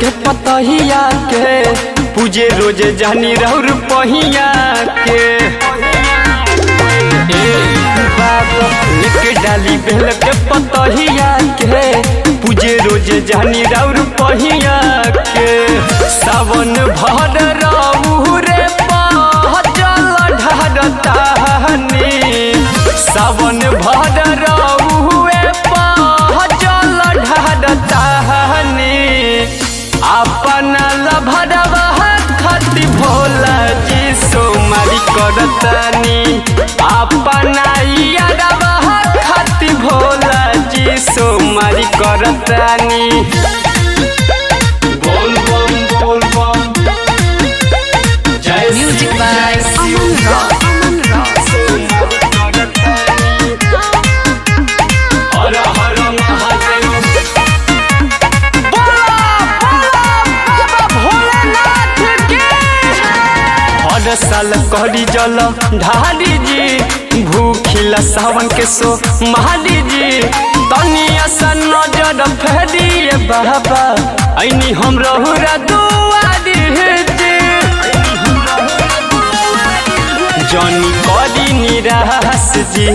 के पतहिया के पूजे रोजे जानी रहूर पहिया के लेके डाली बेल के पतहिया के पूजे रोजे जानी रहूर पहिया के सावन भर रहू रे जल ढारतानी सावन भर रहू जल ढारतानी अपना लभरवा खाती भोला जी सोमारी करतानी अपना यारवा खाती भोला जी सोमारी करतानी। बोल बम बोल बम जय म्यूजिक बाय अमन रॉक। हर हर महादेव हर साल करी जल ढाली जी भूखिला सावन के सो महाली जी तनिया सा नजर फेरिए बाबा ऐनी हम रहुरा दुआरी जी जनी करी निराश जी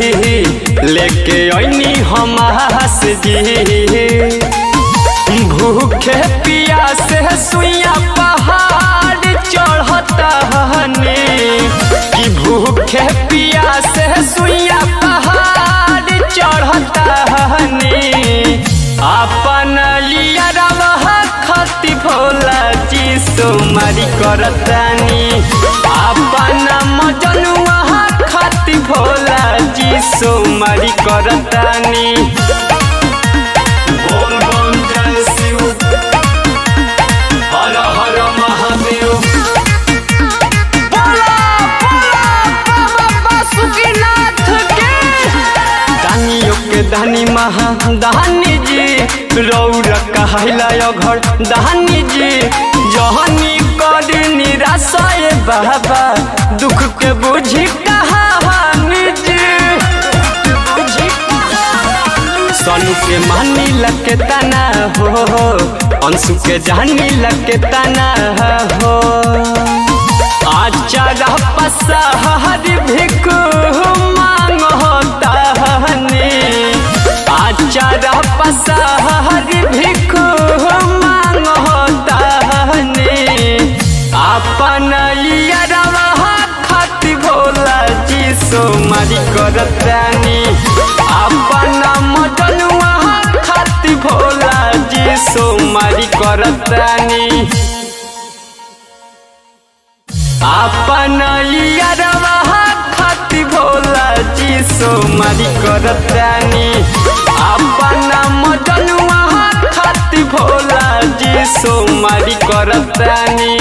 लेके ऐनी हम आस जी भूखे प्यास सुइया पहाड़ चढ़तानी कि भूखे प्यास सुइया पहाड़ चढ़तानी अपन यारवा खाती भोला जी सोमारी करतानी अपन मजनुआ खाती भोला जी सोमारी करतानी। बोल बम जय शिव हर हर महादेव दानियों के दानी महा दानी जी रौर कहला घर दानी जी जहनी कर निराशा बाबा दुख के बुझी कहानी जी सोनू के मानी लके तना हो अंशु के जानी लके तना हो आचारा पसाहर भिख मांगतानी आचारा पसाहर भिख मांगतानी अपन यारवा खाती भोला जी सोमारी करतानी अपन मजनुआ खाती भोला जी सोमारी करतानी अपन यारवा खाती भोला जी सोमारी करतानी अपन मजनुआ खाती भोला जी सोमारी करतानी।